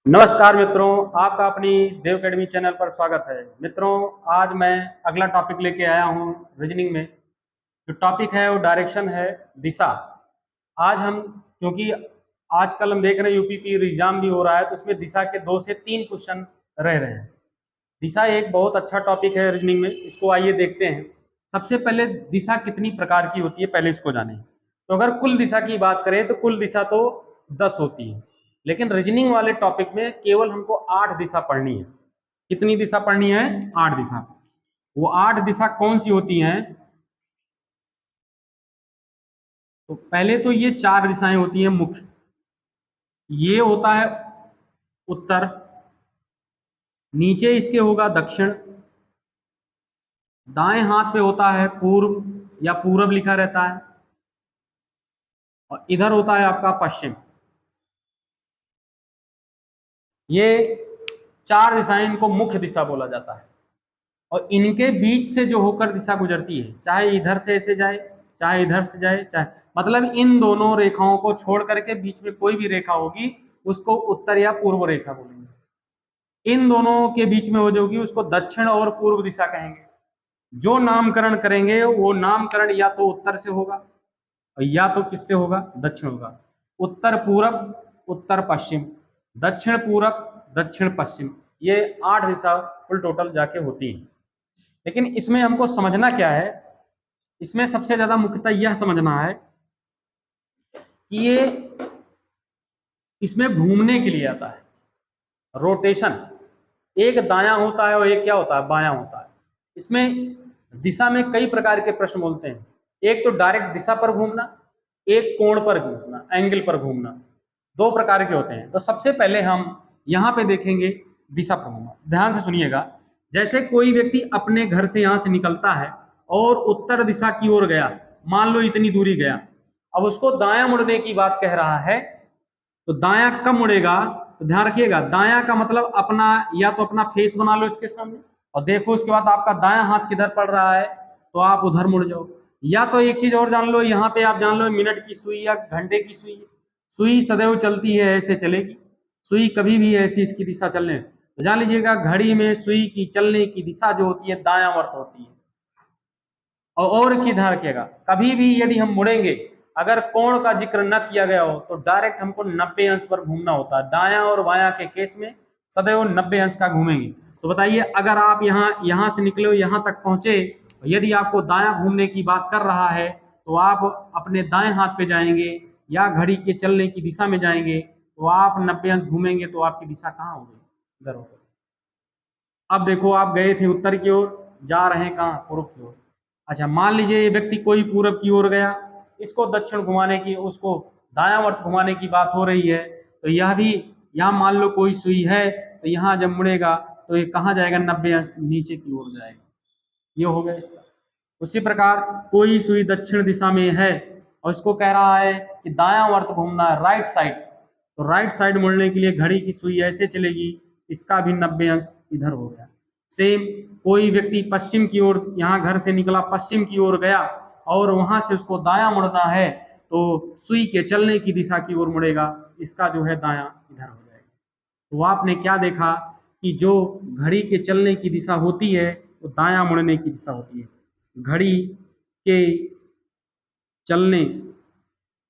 नमस्कार मित्रों, आपका अपनी देव अकेडमी चैनल पर स्वागत है। मित्रों, आज मैं अगला टॉपिक लेके आया हूँ रीजनिंग में। जो टॉपिक है वो डायरेक्शन है, दिशा। आज हम, क्योंकि आजकल हम देख रहे हैं यूपीपी एग्जाम भी हो रहा है, तो उसमें दिशा के 2 से 3 क्वेश्चन रह रहे हैं। दिशा एक बहुत अच्छा टॉपिक है रीजनिंग में, इसको आइए देखते हैं। सबसे पहले दिशा कितनी प्रकार की होती है पहले इसको जानें। तो अगर कुल दिशा की बात करें तो कुल दिशा तो 10 होती है, लेकिन रीजनिंग वाले टॉपिक में केवल हमको 8 दिशा पढ़नी है। कितनी दिशा पढ़नी है? 8 दिशा। वो 8 दिशा कौन सी होती हैं? तो पहले तो ये 4 दिशाएं होती हैं मुख्य। ये होता है उत्तर, नीचे इसके होगा दक्षिण, दाएं हाथ पे होता है पूर्व या पूरब लिखा रहता है, और इधर होता है आपका पश्चिम। ये 4 दिशाएं, इनको मुख्य दिशा बोला जाता है। और इनके बीच से जो होकर दिशा गुजरती है, चाहे इधर से ऐसे जाए, चाहे इधर से जाए, चाहे मतलब इन दोनों रेखाओं को छोड़ करके बीच में कोई भी रेखा होगी उसको उत्तर या पूर्व रेखा बोलेंगे। इन दोनों के बीच में हो जो होगी उसको दक्षिण और पूर्व दिशा कहेंगे। जो नामकरण करेंगे वो नामकरण या तो उत्तर से होगा या तो किससे होगा? दक्षिण होगा। उत्तर पूरब, उत्तर पश्चिम, दक्षिण पूरब, दक्षिण पश्चिम, ये 8 दिशा कुल टोटल जाके होती है। लेकिन इसमें हमको समझना क्या है? इसमें सबसे ज्यादा मुख्यतः यह समझना है कि ये इसमें घूमने के लिए आता है, रोटेशन। एक दायां होता है और एक क्या होता है? बायां होता है। इसमें दिशा में कई प्रकार के प्रश्न बोलते हैं। एक तो डायरेक्ट दिशा पर घूमना, एक कोण पर घूमना, एंगल पर घूमना, 2 प्रकार के होते हैं। तो सबसे पहले हम यहाँ पे देखेंगे दिशा पर घूमना। ध्यान से सुनिएगा। जैसे कोई व्यक्ति अपने घर से यहाँ से निकलता है और उत्तर दिशा की ओर गया, मान लो इतनी दूरी गया, अब उसको दायां मुड़ने की बात कह रहा है, तो दायां कब मुड़ेगा? तो ध्यान रखिएगा, दायां का मतलब अपना, या तो अपना फेस बना लो इसके सामने और देखो, उसके बाद आपका दायां हाथ किधर पड़ रहा है तो आप उधर मुड़ जाओ। या तो एक चीज और जान लो, यहाँ पे आप जान लो मिनट की सुई या घंटे की सुई है। सुई सदैव चलती है, ऐसे चलेगी। सुई कभी भी ऐसी इसकी दिशा चलने, तो जान लीजिएगा घड़ी में सुई की चलने की दिशा जो होती है दायां होती है। और एक चीज ध्यान रखिएगा, कभी भी यदि हम मुड़ेंगे, अगर कोण का जिक्र न किया गया हो तो डायरेक्ट हमको 90 अंश पर घूमना होता है। दायां और बायां के केस में सदैव 90 अंश का घूमेंगे। तो बताइए, अगर आप यहां से निकले हो, यहां तक पहुंचे, यदि आपको दायां घूमने की बात कर रहा है तो आप अपने दाएं हाथ पे जाएंगे या घड़ी के चलने की दिशा में जाएंगे, तो आप 90 अंश घूमेंगे, तो आपकी दिशा कहाँ होगी? इधर होगी। अब देखो, आप गए थे उत्तर की ओर, जा रहे हैं कहाँ? पूर्व की ओर। अच्छा, मान लीजिए ये व्यक्ति कोई पूरब की ओर गया, इसको दक्षिण घुमाने की, उसको दायां घुमाने की बात हो रही है, तो यह भी, यहाँ मान लो कोई सुई है, तो यहाँ जब मुड़ेगा तो ये कहाँ जाएगा? 90 अंश नीचे की ओर जाएगा। ये हो गया इसका। उसी प्रकार कोई सुई दक्षिण दिशा में है और इसको कह रहा है कि दायां वर्त घूमना है, राइट साइड, तो राइट साइड मुड़ने के लिए घड़ी की सुई ऐसे चलेगी, इसका भी 90 अंश इधर हो गया। सेम, कोई व्यक्ति पश्चिम की ओर, यहाँ घर से निकला, पश्चिम की ओर गया और वहां से उसको दायां मुड़ना है, तो सुई के चलने की दिशा की ओर मुड़ेगा, इसका जो है दायां इधर हो जाएगा। तो आपने क्या देखा कि जो घड़ी के चलने की दिशा होती है वो दायां मुड़ने की दिशा होती है। घड़ी के चलने,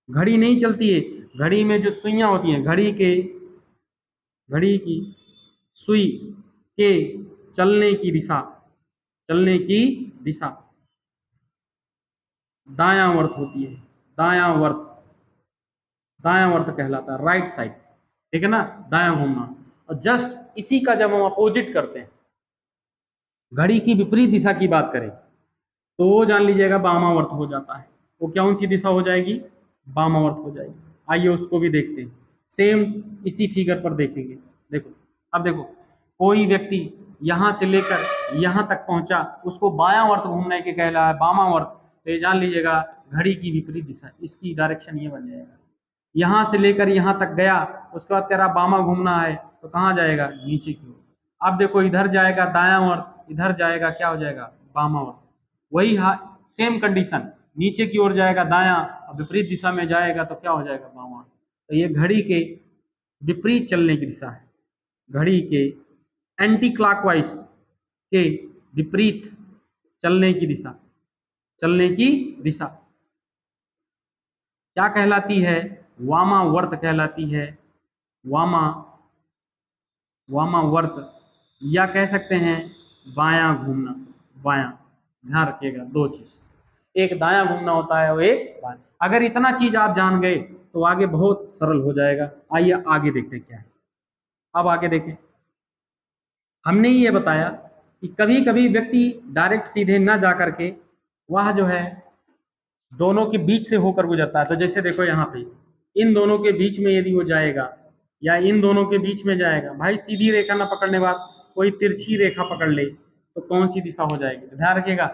घड़ी नहीं चलती है, घड़ी में जो सुइयां होती हैं, घड़ी की सुई के चलने की दिशा, चलने की दिशा दायां होती है। दायां वर्त, दायां वर्त कहलाता है, राइट साइड। ठीक है ना? दायां घूमना। और जस्ट इसी का जब हम अपोजिट करते हैं, घड़ी की विपरीत दिशा की बात करें, तो वो जान लीजिएगा वामावर्त हो जाता है। वो कौन सी दिशा हो जाएगी? वामावर्त हो जाएगी। आइए उसको भी देखते हैं, सेम इसी फिगर पर देखेंगे। देखो, अब देखो, कोई व्यक्ति यहां से लेकर यहां तक पहुंचा, उसको बायावर्त घूमने के कहला है, वामावर्त। तो ये जान लीजिएगा घड़ी की विपरीत दिशा, इसकी डायरेक्शन ये बन जाएगा। यहां से लेकर यहां तक गया, उसके बाद कह रहा बामा घूमना है, तो कहाँ जाएगा? नीचे की ओर। अब देखो, इधर जाएगा दायावर्त, इधर जाएगा क्या हो जाएगा? वामावर्त। वही सेम कंडीशन, नीचे की ओर जाएगा दायां और विपरीत दिशा में जाएगा तो क्या हो जाएगा? बामा। तो ये घड़ी के विपरीत चलने की दिशा है। घड़ी के एंटी क्लॉकवाइज के विपरीत चलने की दिशा, चलने की दिशा क्या कहलाती है? वामावर्त कहलाती है। वामा वामावर्त, या कह सकते हैं बायां घूमना। बायां, ध्यान रखिएगा दो चीज, एक दायां घूमना होता है और एक बायां। अगर इतना चीज आप जान गए तो आगे बहुत सरल हो जाएगा। आइए आगे देखते हैं क्या है। अब आगे देखें, हमने ये बताया कि कभी कभी व्यक्ति डायरेक्ट सीधे ना जा करके वह जो है दोनों के बीच से होकर गुजरता है। तो जैसे देखो यहाँ पे इन दोनों के बीच में यदि वो जाएगा या इन दोनों के बीच में जाएगा, भाई सीधी रेखा ना पकड़ने बाद कोई तिरछी रेखा पकड़ ले तो कौन सी दिशा हो जाएगी? तो ध्यान रखिएगा,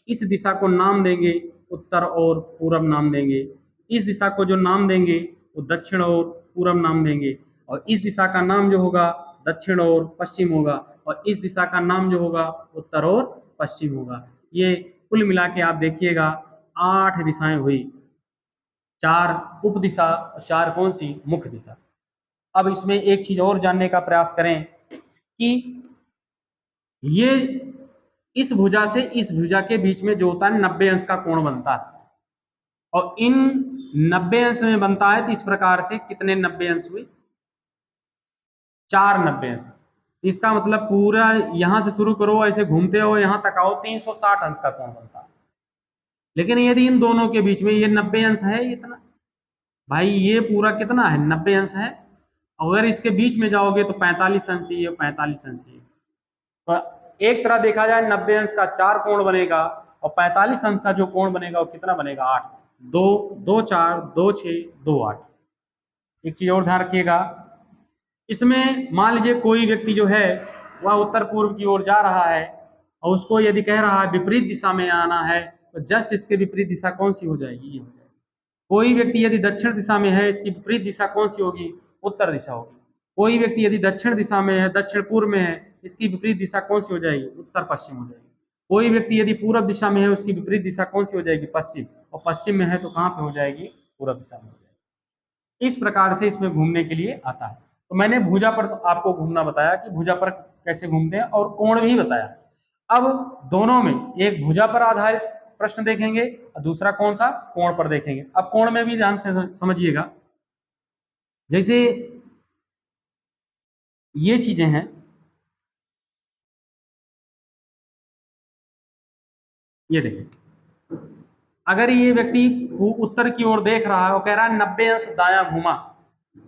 इस दिशा को नाम देंगे उत्तर और पूरब नाम देंगे, इस दिशा को जो नाम देंगे वो दक्षिण और पूरब नाम देंगे, और इस दिशा का नाम जो होगा दक्षिण और पश्चिम होगा, और इस दिशा का नाम जो होगा उत्तर और पश्चिम होगा। ये कुल मिला के आप देखिएगा 8 दिशाएं हुई, 4 उप दिशा और 4 कौन सी? मुख्य दिशा। अब इसमें एक चीज और जानने का प्रयास करें कि ये इस भुजा से इस भुजा के बीच में जो होता है 90 अंश का कोण बनता है, और इन 90 अंश में बनता है तो इस प्रकार से कितने 90 अंश हुए? 4 90 अंश। इसका मतलब पूरा यहां से शुरू करो ऐसे घूमते हो यहां तक आओ 360 अंश का कोण बनता है। लेकिन यदि इन दोनों के बीच में ये 90 अंश है, इतना भाई ये पूरा कितना है? 90 अंश है। अगर इसके बीच में जाओगे तो 45 अंश ही है, 45 अंश ही है। तो एक तरह देखा जाए 90 अंश का 4 कोण बनेगा और 45 अंश का जो कोण बनेगा वो कितना बनेगा? 8। 2 2 4 2 6 2 8। एक चीज और ध्यान रखिएगा, इसमें मान लीजिए कोई व्यक्ति जो है वह उत्तर पूर्व की ओर जा रहा है और उसको यदि कह रहा है विपरीत दिशा में आना है, तो जस्ट इसके विपरीत दिशा कौन सी हो जाएगी? ये हो जाएगी। कोई व्यक्ति यदि दक्षिण दिशा में है, इसकी विपरीत दिशा कौन सी होगी? उत्तर दिशा होगी। कोई व्यक्ति यदि दक्षिण दिशा में है, दक्षिण पूर्व में है, इसकी विपरीत दिशा कौन सी हो जाएगी? उत्तर पश्चिम हो जाएगी। कोई व्यक्ति यदि पूर्व दिशा में है, उसकी विपरीत दिशा कौन सी हो जाएगी? पश्चिम। और पश्चिम में है तो कहाँ पे हो जाएगी? पूर्व दिशा में हो जाएगी। इस प्रकार से इसमें घूमने के लिए आता है। तो मैंने भुजा पर आपको घूमना बताया कि भुजा पर कैसे घूमते हैं, और कोण भी बताया। अब दोनों में एक भुजा पर आधारित प्रश्न देखेंगे और दूसरा कौन सा? कोण पर देखेंगे। अब कोण में भी ध्यान से समझिएगा, जैसे ये चीजें हैं, ये देखिए, अगर ये व्यक्ति उत्तर की ओर देख रहा है और कह रहा है 90 अंश दायां घुमा,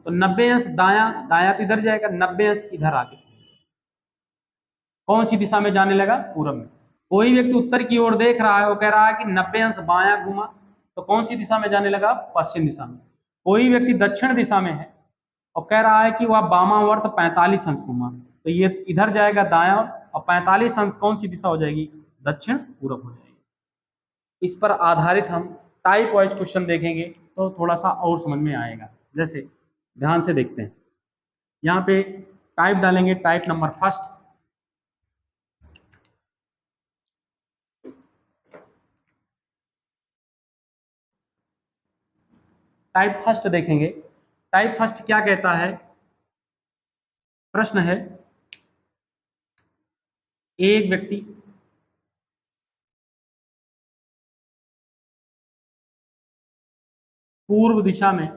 तो 90 अंश दायां, दायां तो इधर जाएगा, 90 अंश इधर आगे कौन सी दिशा में जाने लगा? पूरब में। कोई व्यक्ति उत्तर की ओर देख रहा है और कह रहा है कि 90 अंश बायां घुमा, तो कौन सी दिशा में जाने लगा? पश्चिम दिशा में। कोई व्यक्ति दक्षिण दिशा में है और कह रहा है कि वह वामावर्त 45 अंश घुमा, तो ये इधर जाएगा दायां, और 45 अंश कौन सी दिशा हो जाएगी? दक्षिण पूरब हो जाएगी। इस पर आधारित हम टाइप वाइज क्वेश्चन देखेंगे तो थोड़ा सा और समझ में आएगा। जैसे ध्यान से देखते हैं, यहाँ पे टाइप डालेंगे, type number first. Type first देखेंगे। टाइप फर्स्ट क्या कहता है? प्रश्न है, एक व्यक्ति पूर्व दिशा में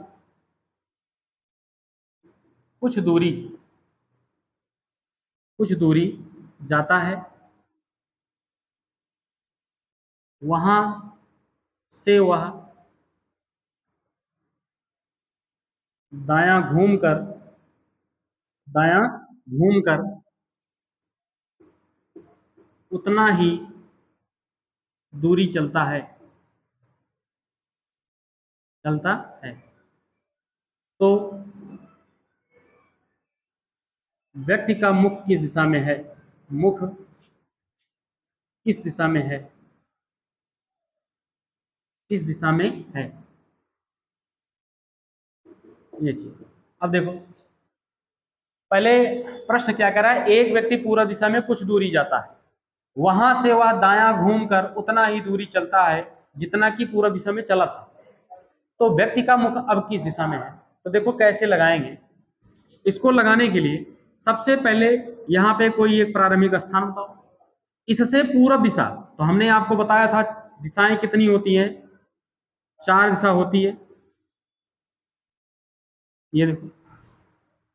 कुछ दूरी जाता है, वहां से वह दायां घूमकर उतना ही दूरी चलता है। तो व्यक्ति का मुख किस दिशा में है? मुख किस दिशा में है? किस दिशा में है? ये चीज। अब देखो, पहले प्रश्न क्या कर रहा है? एक व्यक्ति पूर्व दिशा में कुछ दूरी जाता है, वहां से वह दायां घूमकर उतना ही दूरी चलता है जितना कि पूर्व दिशा में चला था। तो व्यक्ति का मुख अब किस दिशा में है? तो देखो कैसे लगाएंगे इसको। लगाने के लिए सबसे पहले यहाँ पे कोई एक प्रारंभिक स्थान बताओ, इससे पूर्व दिशा। तो हमने आपको बताया था दिशाएं कितनी होती हैं, 4 दिशा होती है। ये देखो,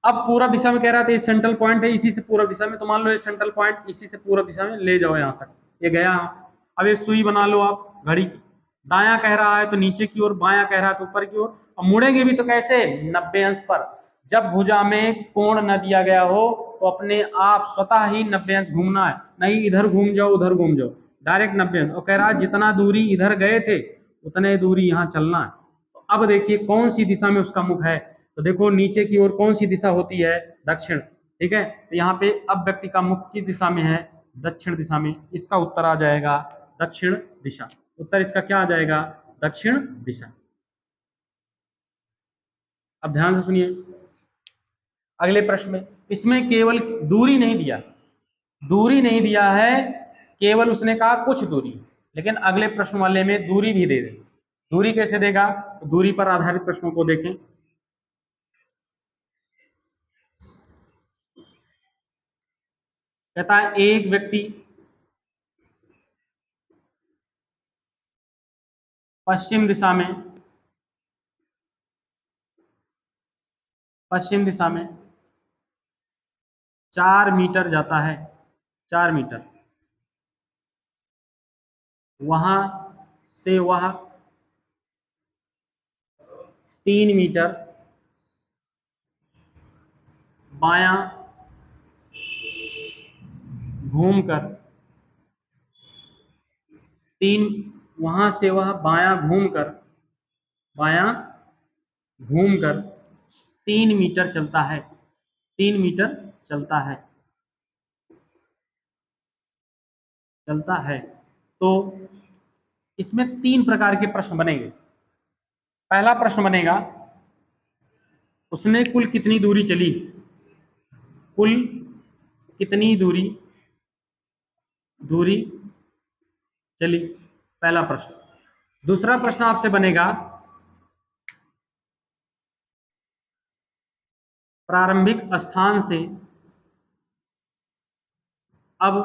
अब पूर्व दिशा में कह रहा था ये सेंट्रल पॉइंट है, इसी से पूर्व दिशा में, तो मान लो ये सेंट्रल पॉइंट इसी से पूर्व दिशा में ले जाओ यहाँ तक, ये गया। अब ये सुई बना लो आप घड़ी की, दायां कह रहा है तो नीचे की ओर, बायां कह रहा है तो ऊपर की ओर। और मुड़ेंगे भी तो कैसे, 90 अंश पर। जब भुजा में कोण न दिया गया हो तो अपने आप स्वतः ही 90 अंश घूमना है, नहीं इधर घूम जाओ उधर घूम जाओ, डायरेक्ट 90 अंश। और कह रहा है जितना दूरी इधर गए थे उतने दूरी यहाँ चलना है। तो अब देखिए कौन सी दिशा में उसका मुख है, तो देखो नीचे की ओर कौन सी दिशा होती है, दक्षिण। ठीक है, तो यहाँ पे अब व्यक्ति का मुख किस दिशा में है, दक्षिण दिशा में। इसका उत्तर आ जाएगा दक्षिण दिशा। उत्तर इसका क्या आ जाएगा, दक्षिण दिशा। अब ध्यान से सुनिए अगले प्रश्न में, इसमें केवल दूरी नहीं दिया, दूरी नहीं दिया है, केवल उसने कहा कुछ दूरी, लेकिन अगले प्रश्न वाले में दूरी भी दे दे। दूरी कैसे देगा, तो दूरी पर आधारित प्रश्नों को देखें। कहता है एक व्यक्ति पश्चिम दिशा में, पश्चिम दिशा में 4 मीटर जाता है, 4 मीटर, वहां से वह 3 मीटर बायां घूमकर, 3 वहां से वह बायां घूमकर, बायां घूमकर 3 मीटर चलता है, 3 मीटर चलता है, चलता है। तो इसमें 3 प्रकार के प्रश्न बनेंगे। पहला प्रश्न बनेगा उसने कुल कितनी दूरी चली, कुल कितनी दूरी दूरी चली, पहला प्रश्न। दूसरा प्रश्न आपसे बनेगा प्रारंभिक स्थान से अब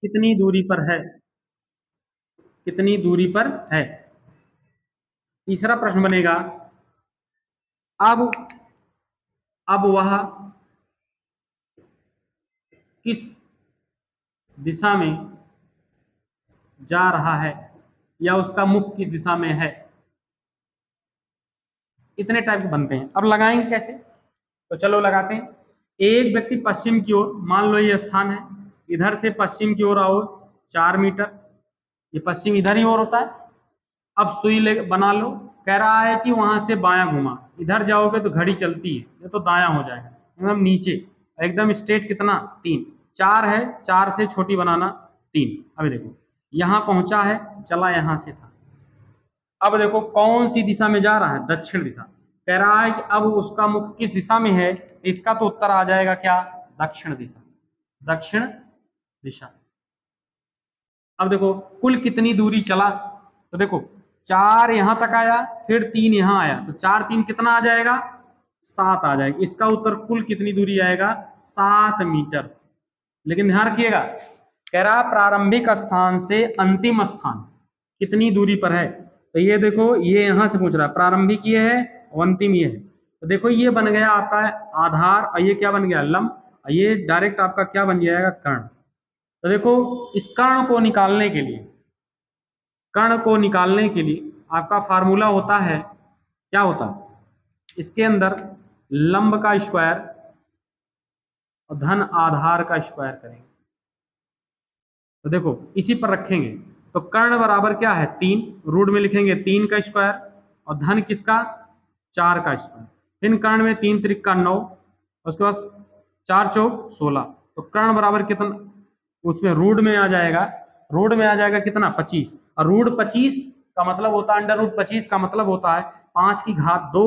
कितनी दूरी पर है, कितनी दूरी पर है। तीसरा प्रश्न बनेगा अब वह किस दिशा में जा रहा है, या उसका मुख किस दिशा में है। इतने टाइप के बनते हैं। अब लगाएंगे कैसे, तो चलो लगाते हैं। एक व्यक्ति पश्चिम की ओर, मान लो ये स्थान है, इधर से पश्चिम की ओर आओ 4 मीटर, ये पश्चिम इधर ही ओर होता है। अब सुई ले बना लो, कह रहा है कि वहां से बायां घुमा, इधर जाओगे तो घड़ी चलती है, ये तो दायां हो जाएगा, एकदम नीचे, एकदम स्ट्रेट। कितना, 3, 4 है, 4 से छोटी बनाना 3। अभी देखो यहां पहुंचा है, चला यहां से था, अब देखो कौन सी दिशा में जा रहा है, दक्षिण दिशा। कह रहा है कि अब उसका मुख किस दिशा में है, इसका तो उत्तर आ जाएगा क्या, दक्षिण दिशा, दक्षिण दिशा। अब देखो कुल कितनी दूरी चला, तो देखो 4 यहां तक आया, फिर 3 यहां आया, तो 4 3 कितना आ जाएगा, 7 आ जाएगा। इसका उत्तर कुल कितनी दूरी आएगा, 7 मीटर। लेकिन ध्यान रखिएगा, कह रहा प्रारंभिक स्थान से अंतिम स्थान कितनी दूरी पर है, तो ये देखो ये यहां से पूछ रहा है, प्रारंभिक ये है और अंतिम ये है। तो देखो ये बन गया आपका आधार, और ये क्या बन गया, लंब, और ये डायरेक्ट आपका क्या बन जाएगा, कर्ण। तो देखो इस कर्ण को निकालने के लिए, कर्ण को निकालने के लिए आपका फार्मूला होता है, क्या होता है, इसके अंदर लंब का स्क्वायर और धन आधार का स्क्वायर करेंगे। तो देखो इसी पर रखेंगे, तो कर्ण बराबर क्या है, 3, रूट में लिखेंगे 3 का स्क्वायर, और धन किसका, 4 का स्क्वायर। फिर कर्ण में 3 त्रिक 9, उसके बाद 4 चौक 16, तो कर्ण बराबर कितना, उसमें रूट में आ जाएगा, रूट में आ जाएगा कितना, 25। और रूट 25 का मतलब होता है, अंडर रूट 25 का मतलब होता है 5 की घात 2,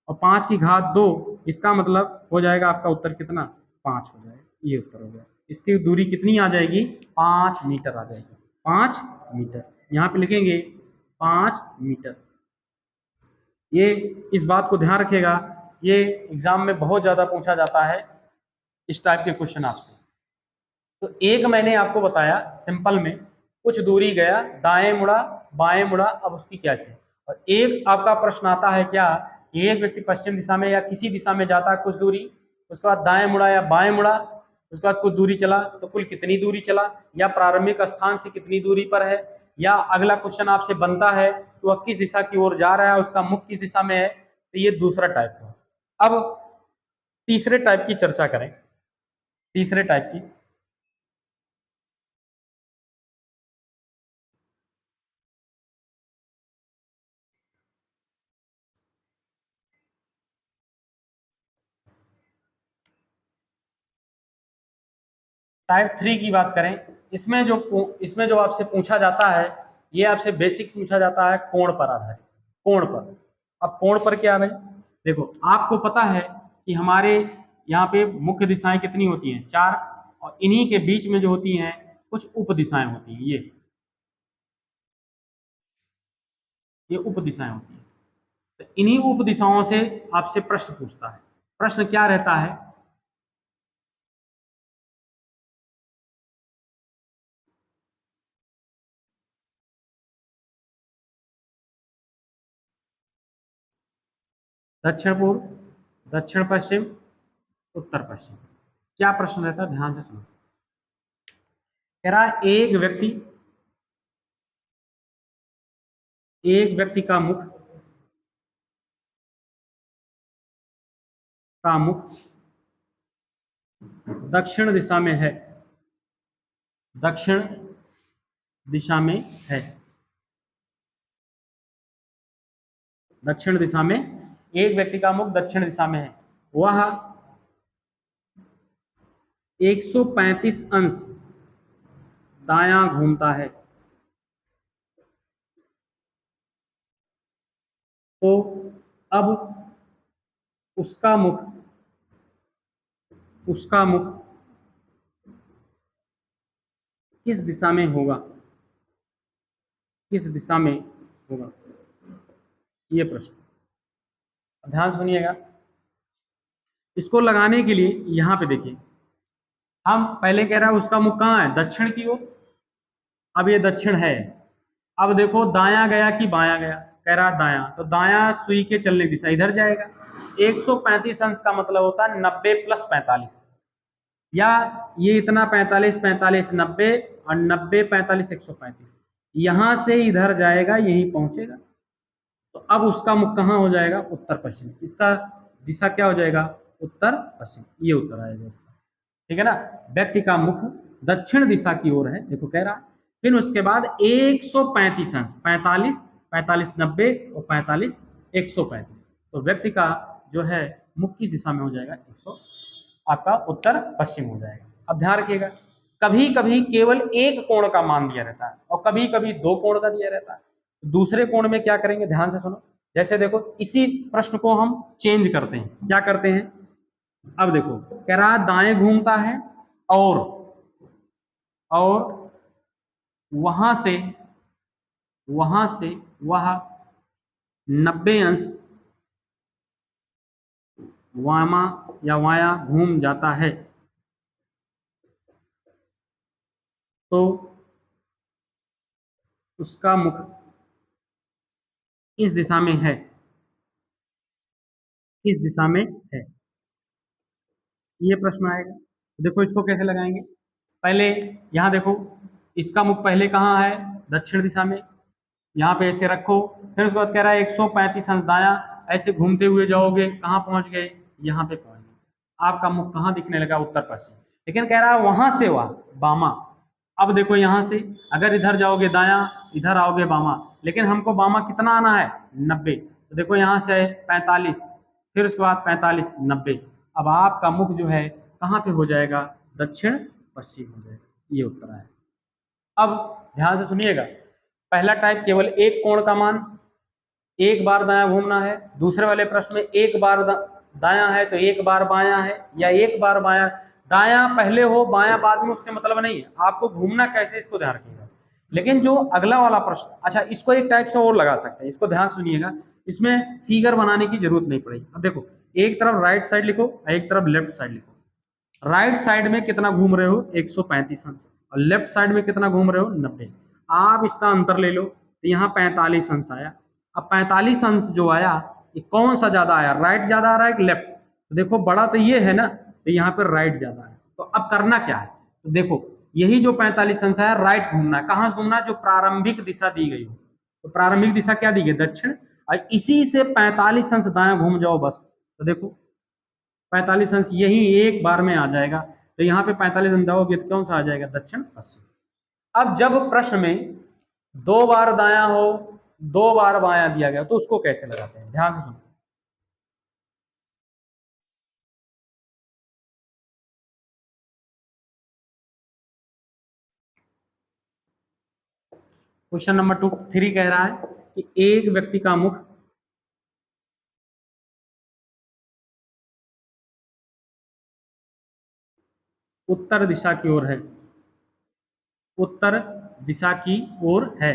और 5 की घात 2, इसका मतलब हो जाएगा आपका उत्तर कितना, 5 हो जाएगा। ये उत्तर हो गया। इसकी दूरी कितनी आ जाएगी, 5 मीटर आ जाएगी, 5 मीटर। यहाँ पे लिखेंगे 5 मीटर। ये इस बात को ध्यान रखेगा ये एग्जाम में बहुत ज़्यादा पूछा जाता है इस टाइप के क्वेश्चन आपसे। तो एक मैंने आपको बताया सिंपल में, कुछ दूरी गया, दाएं मुड़ा, बाएं मुड़ा, अब उसकी क्या स्थिति। और एक आपका प्रश्न आता है क्या, एक व्यक्ति पश्चिम दिशा में या किसी दिशा में जाता है कुछ दूरी, उसके बाद दाएं मुड़ा या बाएं मुड़ा, उसके बाद कुछ दूरी चला, तो कुल कितनी दूरी चला, या प्रारंभिक स्थान से कितनी दूरी पर है, या अगला क्वेश्चन आपसे बनता है कि वह किस दिशा की ओर जा रहा है, उसका मुख किस दिशा में है। तो ये दूसरा टाइप है। अब तीसरे टाइप की चर्चा करें। तीसरे टाइप की, टाइप 3 की बात करें, इसमें जो आपसे पूछा जाता है, ये आपसे बेसिक पूछा जाता है कोण पर आधारित, कोण पर। अब कोण पर क्या है, देखो आपको पता है कि हमारे यहाँ पे मुख्य दिशाएं कितनी होती हैं, 4, और इन्हीं के बीच में जो होती हैं कुछ उप दिशाएं होती हैं, ये उप दिशाएं होती हैं। तो इन्हीं उप दिशाओं से आपसे प्रश्न पूछता है। प्रश्न क्या रहता है, दक्षिण पूर्व, दक्षिण पश्चिम, उत्तर पश्चिम। क्या प्रश्न रहता है, ध्यान से सुनो। कह रहा है एक व्यक्ति का मुख दक्षिण दिशा में है, दक्षिण दिशा में है, दक्षिण दिशा में, एक व्यक्ति का मुख दक्षिण दिशा में है, वह 135 अंश दायां घूमता है, तो अब उसका मुख किस दिशा में होगा, किस दिशा में होगा, ये प्रश्न। ध्यान सुनिएगा। इसको लगाने के लिए यहां पे देखिए, हम पहले कह रहा है उसका मुख कहाँ है, दक्षिण की ओर। अब ये दक्षिण है, अब देखो दायां गया कि बायां गया, कह रहा दायां, तो दायां सुई के चलने की दिशा इधर जाएगा। 135 अंश का मतलब होता है 90 + 45, या ये इतना 45 45 90, और 90 45 135, यहां से इधर जाएगा, यहीं पहुंचेगा। तो अब उसका मुख कहाँ हो जाएगा, उत्तर पश्चिम। इसका दिशा क्या हो जाएगा, उत्तर पश्चिम, ये उत्तर आएगा इसका। ठीक है ना। व्यक्ति का मुख दक्षिण दिशा की ओर है, देखो कह रहा। फिर उसके बाद 135 अंश, 45 45 90 और 45 135, तो व्यक्ति का जो है मुख की दिशा में हो जाएगा 100, आपका उत्तर पश्चिम हो जाएगा। अब ध्यान रखिएगा, कभी कभी केवल एक कोण का मान दिया रहता है और कभी कभी 2 कोण का दिया रहता है। दूसरे कोण में क्या करेंगे, ध्यान से सुनो। जैसे देखो इसी प्रश्न को हम चेंज करते हैं, क्या करते हैं। अब देखो कह रहा दाएं घूमता है, और वहां से वह 90 अंश वामा या वाया घूम जाता है, तो उसका मुख इस दिशा में है, किस दिशा में है, ये प्रश्न आएगा। देखो इसको कैसे लगाएंगे, पहले यहां देखो, इसका मुख पहले कहाँ है, दक्षिण दिशा में, यहाँ पे ऐसे रखो। फिर उसके बाद कह रहा है 135 अंश दायां, ऐसे घूमते हुए जाओगे, कहाँ पहुंच गए, यहाँ पे पहुंच गए। आपका मुख कहाँ दिखने लगा, उत्तर पश्चिम। लेकिन कह रहा है वहां से वह बामा। अब देखो यहाँ से अगर इधर जाओगे दायां, इधर आओगे बामा, लेकिन हमको बामा कितना आना है, 90। तो देखो यहाँ से 45, फिर उसके बाद 45 90, अब आपका मुख जो है कहाँ पे हो जाएगा, दक्षिण पश्चिम हो जाएगा, ये उत्तर है। अब ध्यान से सुनिएगा, पहला टाइप केवल एक कोण का मान, एक बार दायां घूमना है। दूसरे वाले प्रश्न में एक बार दायां है तो एक बार बायां है, या एक बार बायां, दायां पहले हो बायां बाद में, उससे मतलब नहीं है, आपको घूमना कैसे इसको ध्यान रखिएगा। लेकिन जो अगला वाला प्रश्न, अच्छा इसको एक टाइप से और लगा सकते हैं, इसको ध्यान सुनिएगा, इसमें फिगर बनाने की जरूरत नहीं पड़ेगी। अब देखो एक तरफ राइट साइड लिखो और एक तरफ लेफ्ट साइड लिखो। राइट साइड में कितना घूम रहे हो 135 अंश, और लेफ्ट साइड में कितना घूम रहे हो 90। आप इसका अंतर ले लो, तो यहाँ 45 अंश आया। अब 45 अंश जो आया, ये कौन सा ज्यादा आया, राइट ज्यादा आ रहा है कि लेफ्ट? तो देखो बड़ा तो ये है ना, तो यहाँ पे राइट ज्यादा है। तो अब करना क्या है, तो देखो यही जो 45 अंश है राइट घूमना है। कहाँ से घूमना है, जो प्रारंभिक दिशा दी गई हो। तो प्रारंभिक दिशा क्या दी गई, दक्षिण, और इसी से 45 अंश दायां घूम जाओ बस। तो देखो 45 अंश यही एक बार में आ जाएगा, तो यहाँ पे 45 अंश जाओगे तो कौन सा आ जाएगा, दक्षिण पश्चिम। अब जब प्रश्न में 2 बार दायां हो 2 बार बायां दिया गया, तो उसको कैसे लगाते हैं, ध्यान से सुनो। क्वेश्चन नंबर 3 कह रहा है कि एक व्यक्ति का मुख उत्तर दिशा की ओर है, उत्तर दिशा की ओर है।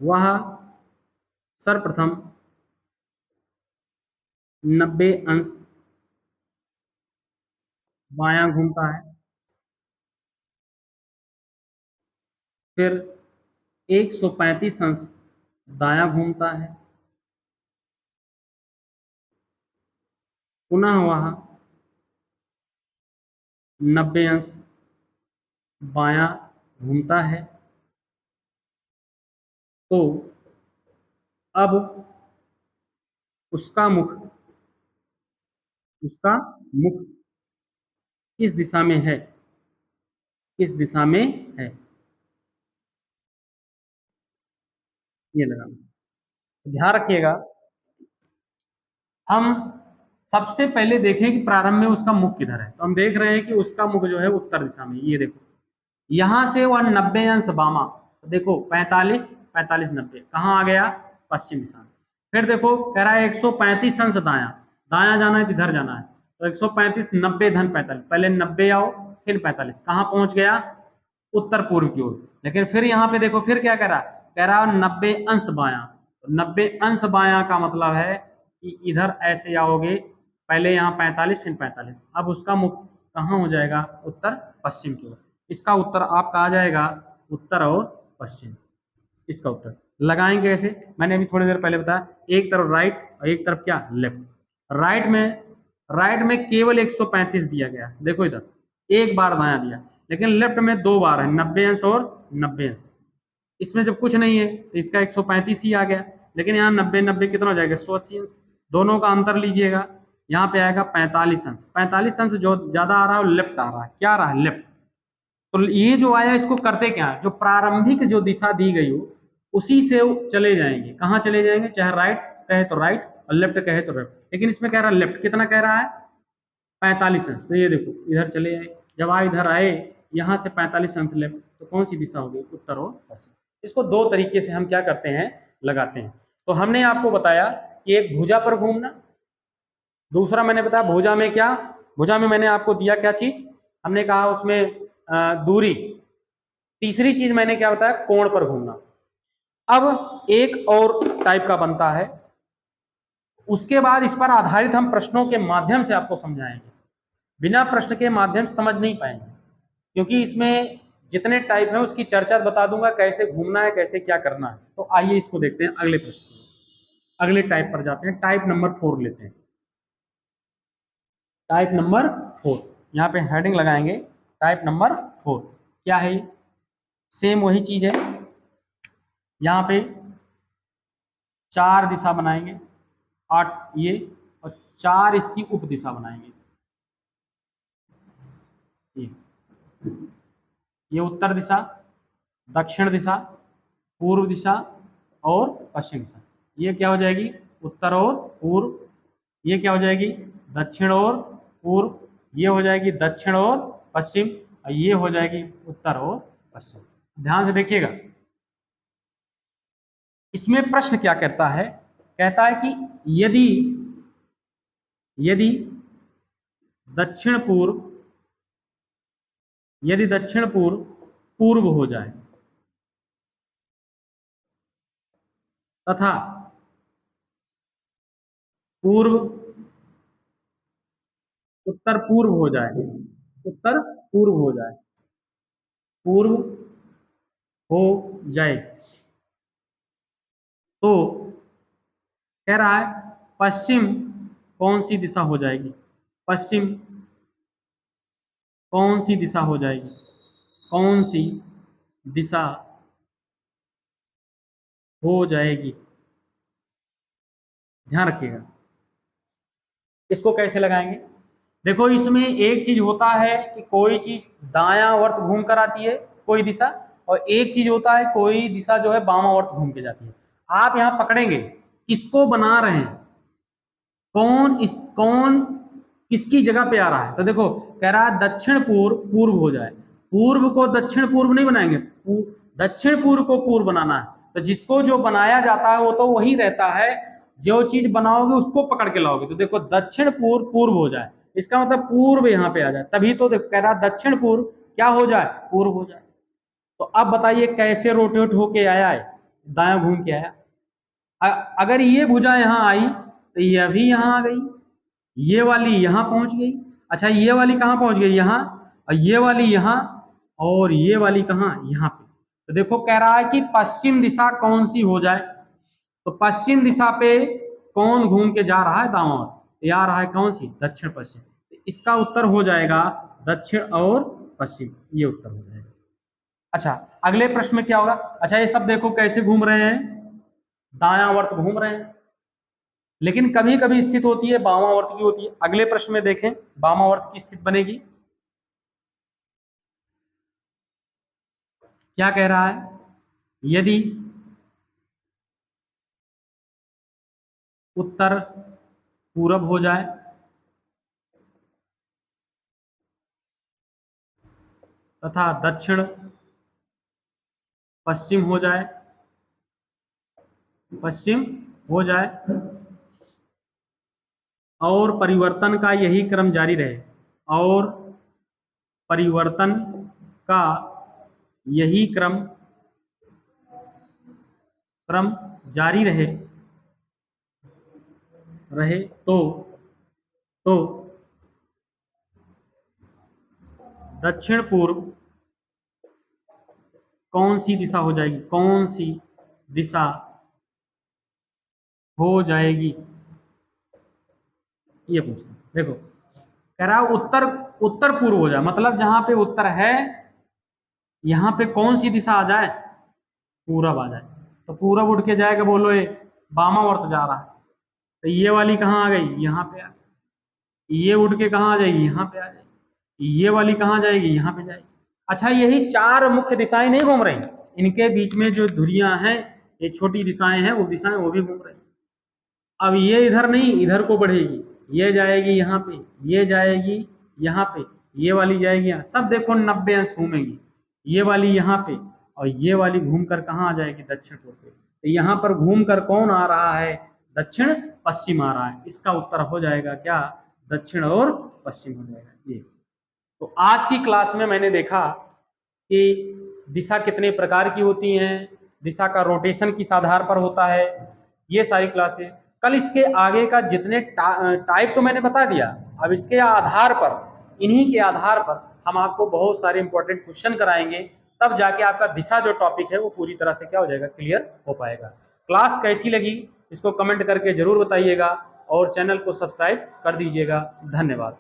वह सर्वप्रथम 90 अंश बायां घूमता है, फिर 135 अंश दायां घूमता है, पुनः वह 90 अंश बायां घूमता है। तो अब उसका मुख उसका मुख किस दिशा में है, किस दिशा में है, ये लगाना। ध्यान रखिएगा, हम सबसे पहले देखें कि प्रारंभ में उसका मुख किधर है। तो हम देख रहे हैं कि उसका मुख जो है उत्तर दिशा में, ये देखो यहां से वह 90 अंश बामा, तो देखो 45 45 90 कहाँ आ गया, पश्चिम दिशा में। फिर देखो कह रहा है 135 अंश दाया, दाया जाना है किधर जाना है, तो 135 90 धन 45, पहले 90 आओ फिर 45, कहाँ पहुंच गया, उत्तर पूर्व की ओर। लेकिन फिर यहाँ पे देखो फिर क्या कह रहा है 90 अंश बाया। 90 अंश बाया का मतलब है कि इधर ऐसे आओगे, पहले यहाँ 45 फिर 45, अब उसका मुख कहाँ हो जाएगा, उत्तर पश्चिम की ओर। इसका उत्तर आपका आ जाएगा उत्तर और पश्चिम। इसका उत्तर लगाएंगे कैसे, मैंने अभी थोड़ी देर पहले बताया, एक तरफ राइट और एक तरफ क्या, लेफ्ट। राइट में केवल 135 दिया गया, देखो इधर एक बार दाया दिया, लेकिन लेफ्ट में 2 बार है, 90 अंश और 90 अंश। इसमें जब कुछ नहीं है तो इसका 135 ही आ गया, लेकिन यहाँ 90 90 कितना हो जाएगा, 180 अंश। दोनों का अंतर लीजिएगा, यहाँ पे आएगा 45 अंश। 45 अंश जो ज्यादा आ रहा है वो लेफ्ट आ रहा है, क्या आ रहा है, लेफ्ट। तो ये जो आया इसको करते क्या है, जो प्रारंभिक जो दिशा दी गई हो उसी से चले जाएंगे, कहाँ चले जाएंगे, चाहे राइट कहे तो राइट और लेफ्ट कहे तो लेफ्ट। लेकिन इसमें कह रहा है लेफ्ट, कितना कह रहा है, 45 अंश। तो ये देखो इधर चले आए, जब इधर आए यहाँ से 45 अंश लेफ्ट, तो कौन सी दिशा होगी, उत्तर और पश्चिम। इसको दो तरीके से हम क्या करते हैं, लगाते हैं। तो हमने आपको बताया कि एक भुजा पर घूमना, दूसरा मैंने बताया भुजा में क्या, भुजा में मैंने आपको दिया क्या चीज, हमने कहा उसमें दूरी। तीसरी चीज मैंने क्या बताया, कोण पर घूमना। अब एक और टाइप का बनता है, उसके बाद इस पर आधारित हम प्रश्नों के माध्यम से आपको समझाएंगे। बिना प्रश्न के माध्यम से समझ नहीं पाएंगे, क्योंकि इसमें जितने टाइप हैं उसकी चर्चा बता दूंगा, कैसे घूमना है कैसे क्या करना है। तो आइए इसको देखते हैं अगले प्रश्न में, अगले टाइप पर जाते हैं, टाइप नंबर 4 लेते हैं। टाइप नंबर 4, यहाँ पे हेडिंग लगाएंगे टाइप नंबर 4। क्या है, सेम वही चीज है, यहाँ पे 4 दिशा बनाएंगे, 8 ये और 4 इसकी उप दिशा बनाएंगे। ये उत्तर दिशा, दक्षिण दिशा, पूर्व दिशा और पश्चिम दिशा। ये क्या हो जाएगी, उत्तर और पूर्व। ये क्या हो जाएगी, दक्षिण और पूर्व। ये हो जाएगी दक्षिण और पश्चिम, और ये हो जाएगी उत्तर और पश्चिम। ध्यान से देखिएगा, इसमें प्रश्न क्या कहता है, कहता है कि यदि यदि दक्षिण पूर्व यदि दक्षिण पूर्व पूर्व हो जाए तथा पूर्व, उत्तर पूर्व हो जाए, उत्तर पूर्व हो जाए, पूर्व हो जाए। तो कह रहा है पश्चिम कौन सी दिशा हो जाएगी, पश्चिम कौन सी दिशा हो जाएगी, कौन सी दिशा हो जाएगी, ध्यान रखिएगा। इसको कैसे लगाएंगे, देखो इसमें एक चीज होता है कि कोई चीज दायां घूम कर आती है कोई दिशा, और एक चीज होता है कोई दिशा जो है वामावर्त घूम के जाती है। आप यहाँ पकड़ेंगे किसको बना रहे हैं, कौन किसकी जगह पे आ रहा है। तो देखो कह रहा है दक्षिण पूर्व पूर्व हो जाए, पूर्व को दक्षिण पूर्व नहीं बनाएंगे, दक्षिण पूर्व को पूर्व बनाना है। तो जिसको जो बनाया जाता है वो तो वही रहता है, जो चीज बनाओगे उसको पकड़ के लाओगे। तो देखो दक्षिण पूर्व पूर्व हो जाए, इसका मतलब पूर्व यहाँ पे आ जाए, तभी तो देखो कह रहा है दक्षिण पूर्व क्या हो जाए, पूर्व हो जाए। तो अब बताइए कैसे रोटेट होके आया है, दायां घूम के आया। अगर ये भुजा यहाँ आई तो ये भी यहाँ आ गई, ये वाली यहाँ पहुंच गई। अच्छा ये वाली कहाँ पहुंच गई, यहाँ, और ये वाली यहाँ, और ये वाली कहाँ, यहाँ पे। तो देखो कह रहा है कि पश्चिम दिशा कौन सी हो जाए, तो पश्चिम दिशा पे कौन घूम के जा रहा है, दांव ओर, ये आ रहा है कौन सी, दक्षिण पश्चिम। तो इसका उत्तर हो जाएगा दक्षिण और पश्चिम, ये उत्तर हो जाएगा। अच्छा अगले प्रश्न में क्या होगा, अच्छा ये सब देखो कैसे घूम रहे हैं, दायावर्त घूम रहे हैं, लेकिन कभी कभी स्थिति होती है वामावर्त की होती है। अगले प्रश्न में देखें वामावर्त की स्थिति बनेगी, क्या कह रहा है, यदि उत्तर पूरब हो जाए तथा दक्षिण पश्चिम हो जाए, पश्चिम हो जाए, और परिवर्तन का यही क्रम जारी रहे, और परिवर्तन का यही क्रम जारी रहे रहे तो दक्षिण पूर्व कौन सी दिशा हो जाएगी, कौन सी दिशा हो जाएगी, ये पूछना। देखो कह रहा है उत्तर पूर्व हो जाए, मतलब जहां पे उत्तर है यहां पे कौन सी दिशा आ जाए, पूरब आ जाए। तो पूरब उठ के जाएगा, बोलो ये वामावर्त जा रहा है, तो ये वाली कहाँ आ गई, यहाँ पे आ गई, ये उठ के कहाँ आ जाएगी, यहाँ पे आ जाएगी, ये वाली कहाँ जाएगी, यहाँ पे जाएगी। अच्छा यही चार मुख्य दिशाएं नहीं घूम रही, इनके बीच में जो धुरियां हैं, ये छोटी दिशाएं हैं, वो दिशाएं वो भी घूम रही। अब ये इधर नहीं, इधर को बढ़ेगी, ये जाएगी यहाँ पे, ये जाएगी यहाँ पे, ये वाली जाएगी यहाँ, सब देखो 90 अंश घूमेगी। ये वाली यहाँ पे, और ये वाली घूम कर कहाँ आ जाएगी, दक्षिण पूर्व पे। तो यहाँ पर घूम कर कौन आ रहा है, दक्षिण पश्चिम आ रहा है। इसका उत्तर हो जाएगा क्या, दक्षिण और पश्चिम हो जाएगा ये। तो आज की क्लास में मैंने देखा कि दिशा कितने प्रकार की होती हैं, दिशा का रोटेशन किस आधार पर होता है, ये सारी क्लासें। कल इसके आगे का जितने टाइप तो मैंने बता दिया, अब इसके आधार पर, इन्हीं के आधार पर हम आपको बहुत सारे इंपॉर्टेंट क्वेश्चन कराएंगे, तब जाके आपका दिशा जो टॉपिक है वो पूरी तरह से क्या हो जाएगा, क्लियर हो पाएगा। क्लास कैसी लगी इसको कमेंट करके जरूर बताइएगा, और चैनल को सब्सक्राइब कर दीजिएगा। धन्यवाद।